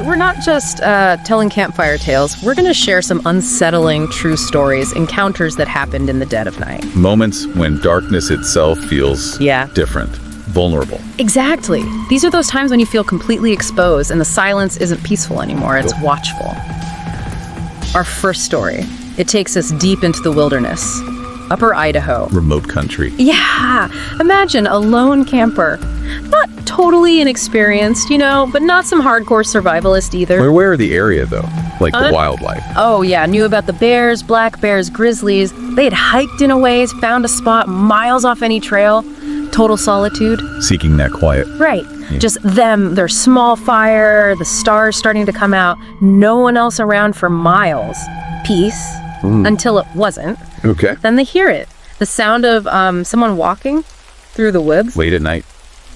we're not just telling campfire tales. We're going to share some unsettling true stories, encounters that happened in the dead of night. Moments when darkness itself feels different, vulnerable. Exactly. These are those times when you feel completely exposed and the silence isn't peaceful anymore, it's watchful. Our first story, it takes us deep into the wilderness. Upper Idaho. Remote country. Yeah, imagine a lone camper. Not totally inexperienced, but not some hardcore survivalist either. We're aware of the area, though, like the wildlife. Oh, yeah, knew about the bears, black bears, grizzlies. They had hiked in a ways, found a spot miles off any trail. Total solitude. Seeking that quiet. Right. Yeah. Just them, their small fire, the stars starting to come out. No one else around for miles. Peace. Until it wasn't. Okay. Then they hear it. The sound of someone walking through the woods. Late at night,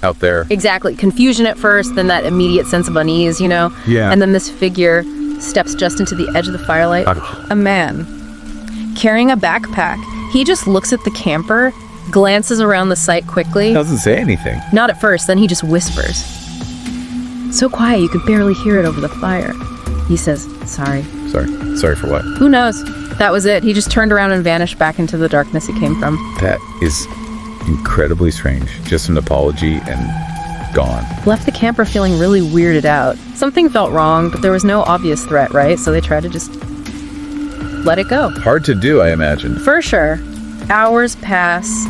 out there. Exactly. Confusion at first, then that immediate sense of unease, Yeah. And then this figure steps just into the edge of the firelight. A man carrying a backpack. He just looks at the camper, glances around the site quickly. Doesn't say anything. Not at first, then he just whispers. So quiet you could barely hear it over the fire. He says, sorry. Sorry for what? Who knows? That was it. He just turned around and vanished back into the darkness he came from. That is incredibly strange. Just an apology and gone. Left the camper feeling really weirded out. Something felt wrong, but there was no obvious threat, right? So they tried to just let it go. Hard to do, I imagine. For sure. Hours pass,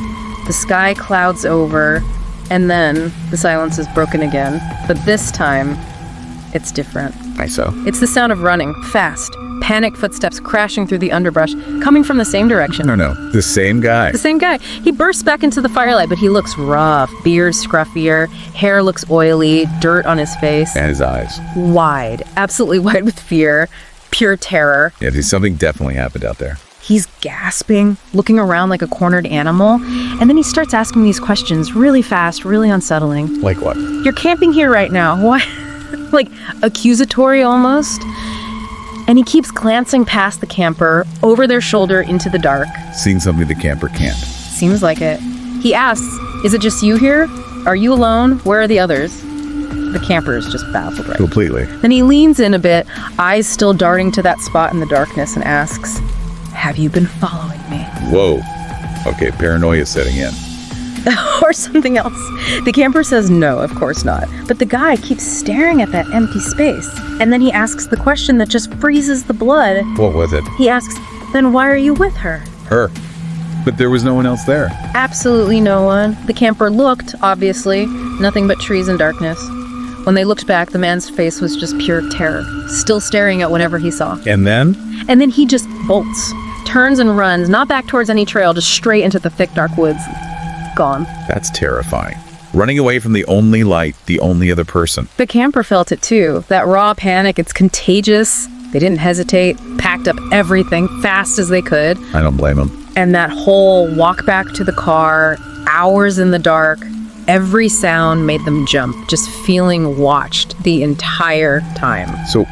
the sky clouds over, and then the silence is broken again. But this time, it's different. Why so? It's the sound of running, fast. Panicked footsteps crashing through the underbrush, coming from the same direction. No. The same guy. The same guy. He bursts back into the firelight, but he looks rough. Beard's scruffier, hair looks oily, dirt on his face. And his eyes. Wide. Absolutely wide with fear. Pure terror. Yeah, something definitely happened out there. He's gasping, looking around like a cornered animal, and then he starts asking these questions really fast, really unsettling. Like what? You're camping here right now. Why? Like accusatory almost. And he keeps glancing past the camper, over their shoulder into the dark. Seeing something the camper can't. Seems like it. He asks, is it just you here? Are you alone? Where are the others? The camper is just baffled, right? Completely. Then he leans in a bit, eyes still darting to that spot in the darkness, and asks, have you been following me? Whoa. Okay, paranoia setting in. Or something else. The camper says no, of course not. But the guy keeps staring at that empty space. And then he asks the question that just freezes the blood. What was it? He asks, then why are you with her? Her. But there was no one else there. Absolutely no one. The camper looked, obviously. Nothing but trees and darkness. When they looked back, the man's face was just pure terror, still staring at whatever he saw. And then? And then he just bolts, turns and runs, not back towards any trail, just straight into the thick, dark woods. Gone. That's terrifying. Running away from the only light, the only other person. The camper felt it too. That raw panic, it's contagious. They didn't hesitate, packed up everything fast as they could. I don't blame them. And that whole walk back to the car, hours in the dark, every sound made them jump, just feeling watched the entire time. So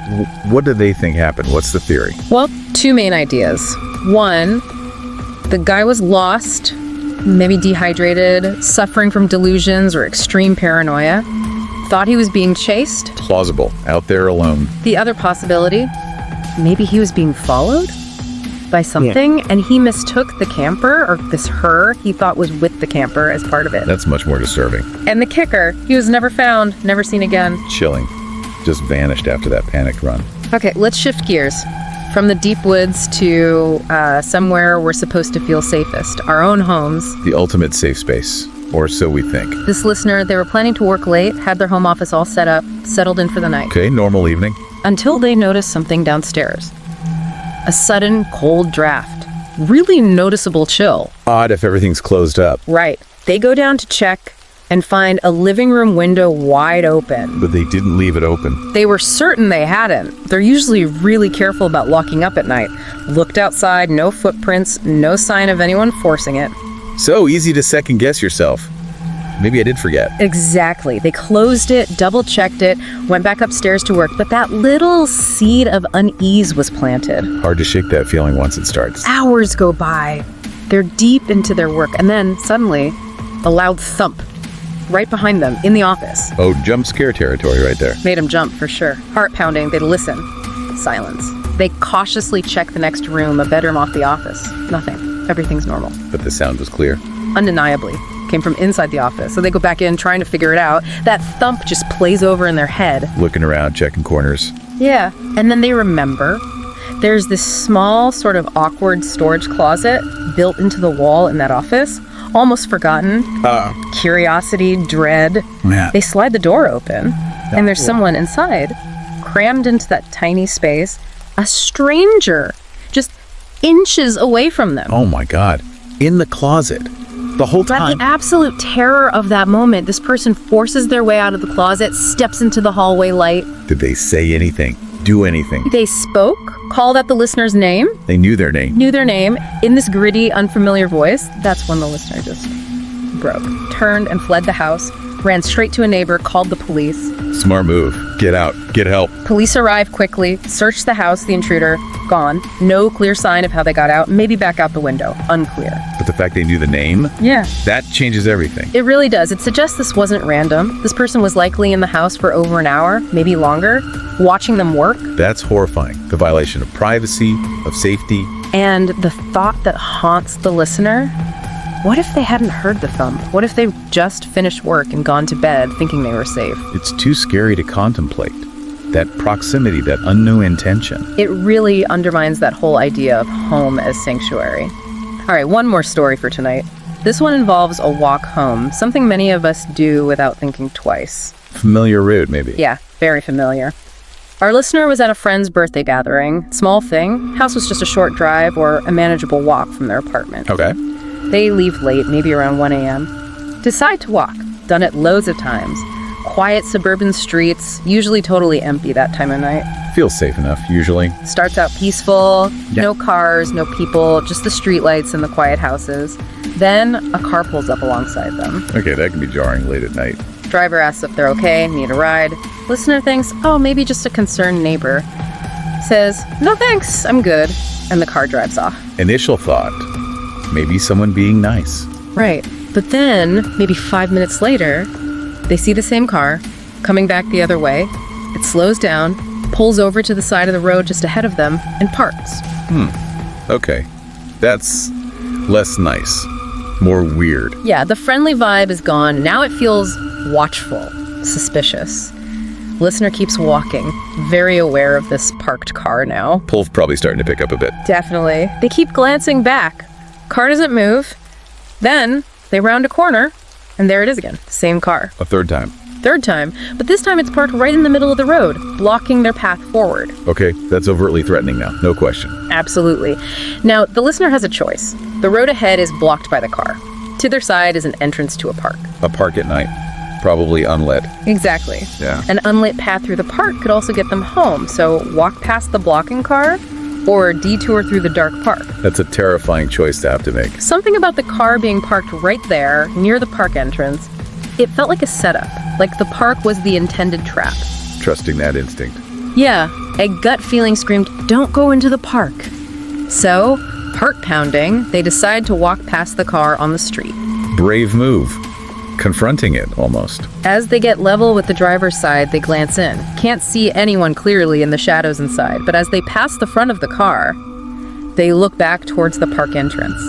what do they think happened? What's the theory? Well, two main ideas. One, the guy was lost, maybe dehydrated, suffering from delusions or extreme paranoia. Thought he was being chased. Plausible. Out there alone. The other possibility, maybe he was being followed by something, and he mistook the camper, or this her, he thought was with the camper as part of it. That's much more disturbing. And the kicker, he was never found, never seen again. Chilling. Just vanished after that panicked run. Okay, let's shift gears. From the deep woods to somewhere we're supposed to feel safest, our own homes. The ultimate safe space, or so we think. This listener, they were planning to work late, had their home office all set up, settled in for the night. Okay, normal evening. Until they noticed something downstairs. A sudden cold draft. Really noticeable chill. Odd if everything's closed up. Right. They go down to check and find a living room window wide open. But they didn't leave it open. They were certain they hadn't. They're usually really careful about locking up at night. Looked outside, no footprints, no sign of anyone forcing it. So easy to second guess yourself. Maybe I did forget. Exactly. They closed it, double-checked it, went back upstairs to work, but that little seed of unease was planted. Hard to shake that feeling once it starts. Hours go by. They're deep into their work, and then, suddenly, a loud thump. right behind them, in the office. Oh, jump scare territory right there. Made them jump, for sure. Heart pounding, they'd listen. Silence. They cautiously check the next room, a bedroom off the office. Nothing. Everything's normal. But the sound was clear. Undeniably. Came from inside the office. So they go back in, trying to figure it out. That thump just plays over in their head. Looking around, checking corners. Yeah. And then they remember. There's this small, sort of awkward storage closet built into the wall in that office. Almost forgotten. Curiosity, dread. Yeah. They slide the door open, and there's someone inside, crammed into that tiny space. A stranger, just inches away from them. Oh my God. In the closet. The whole But time. the absolute terror of that moment, this person forces their way out of the closet, steps into the hallway light. Did they say anything? Do anything? They spoke, called out the listener's name, They knew their name. knew their name, in this gritty, unfamiliar voice. That's when the listener just broke, turned and fled the house, ran straight to a neighbor, called the police. Smart move. Get out. Get help. Police arrived quickly, searched the house, the intruder, gone. No clear sign of how they got out, maybe back out the window, unclear. But the fact they knew the name, Yeah. that changes everything. It really does. It suggests this wasn't random. This person was likely in the house for over an hour, maybe longer, watching them work. That's horrifying. The violation of privacy, of safety. And the thought that haunts the listener, what if they hadn't heard the thump? What if they just finished work and gone to bed thinking they were safe? It's too scary to contemplate. That proximity, that unknown intention. It really undermines that whole idea of home as sanctuary. All right, one more story for tonight. This one involves a walk home, something many of us do without thinking twice. Familiar route, maybe. Yeah, very familiar. Our listener was at a friend's birthday gathering. Small thing. House was just a short drive or a manageable walk from their apartment. Okay. They leave late, maybe around 1 a.m. Decide to walk. Done it loads of times. Quiet suburban streets, usually totally empty that time of night. Feels safe enough, usually. Starts out peaceful, Yeah. no cars, no people, just the streetlights and the quiet houses. Then a car pulls up alongside them. Okay, that can be jarring late at night. Driver asks if they're okay, need a ride. Listener thinks, oh, maybe just a concerned neighbor. Says, no thanks, I'm good. And the car drives off. Initial thought, maybe someone being nice. Right. But then, maybe 5 minutes later, they see the same car coming back the other way. It slows down, pulls over to the side of the road just ahead of them, and parks. Okay, that's less nice. More weird. Yeah, the friendly vibe is gone. Now it feels watchful, suspicious. Listener keeps walking, very aware of this parked car now. Pulse probably starting to pick up a bit. Definitely. They keep glancing back. Car doesn't move. Then they round a corner, and there it is again. Same car. A third time. Third time, but this time it's parked right in the middle of the road, blocking their path forward. Okay, that's overtly threatening now. No question. Absolutely. Now, the listener has a choice. The road ahead is blocked by the car. To their side is an entrance to a park. A park at night. Probably unlit. Exactly. Yeah. An unlit path through the park could also get them home, so walk past the blocking car or detour through the dark park. That's a terrifying choice to have to make. Something about the car being parked right there, near the park entrance, it felt like a setup, like the park was the intended trap. Trusting that instinct. Yeah, a gut feeling screamed, don't go into the park. So, heart pounding, they decide to walk past the car on the street. Brave move. Confronting it, almost. As they get level with the driver's side, they glance in. Can't see anyone clearly in the shadows inside, but as they pass the front of the car, they look back towards the park entrance,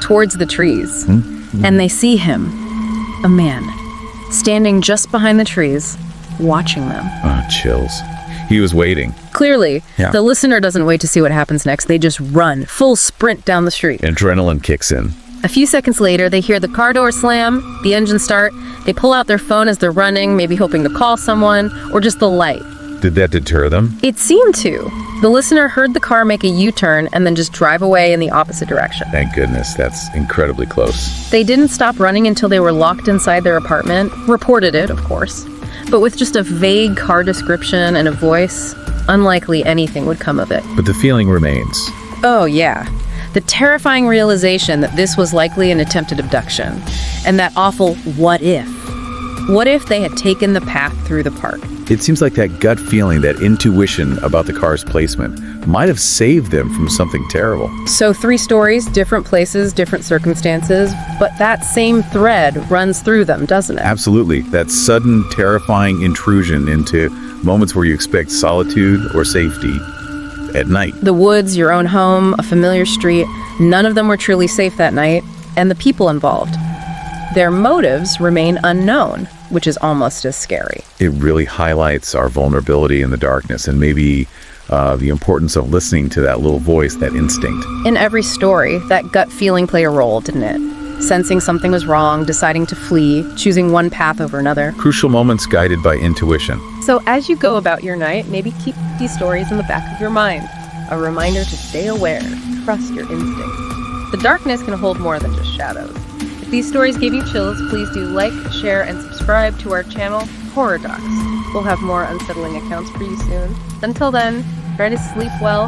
towards the trees, and they see him, a man, standing just behind the trees, watching them. Ah, chills. He was waiting. Clearly, Yeah. the listener doesn't wait to see what happens next. They just run, full sprint down the street. Adrenaline kicks in. A few seconds later, they hear the car door slam, the engine start. They pull out their phone as they're running, maybe hoping to call someone, or just the light. Did that deter them? It seemed to. The listener heard the car make a U-turn and then just drive away in the opposite direction. Thank goodness, that's incredibly close. They didn't stop running until they were locked inside their apartment, reported it, of course. But with just a vague car description and a voice, unlikely anything would come of it. But the feeling remains. Oh, yeah. The terrifying realization that this was likely an attempted abduction, and that awful what if. What if they had taken the path through the park? It seems like that gut feeling, that intuition about the car's placement might have saved them from something terrible. So 3 stories, different places, different circumstances, but that same thread runs through them, doesn't it? Absolutely. That sudden, terrifying intrusion into moments where you expect solitude or safety at night. The woods, your own home, a familiar street, none of them were truly safe that night, and the people involved. Their motives remain unknown, which is almost as scary. It really highlights our vulnerability in the darkness, and maybe the importance of listening to that little voice, that instinct. In every story, that gut feeling played a role, didn't it? Sensing something was wrong, deciding to flee, choosing one path over another. Crucial moments guided by intuition. So as you go about your night, maybe keep these stories in the back of your mind. A reminder to stay aware, trust your instincts. The darkness can hold more than just shadows. If these stories gave you chills, please do like, share, and subscribe to our channel, Horror Docs. We'll have more unsettling accounts for you soon. Until then, try to sleep well,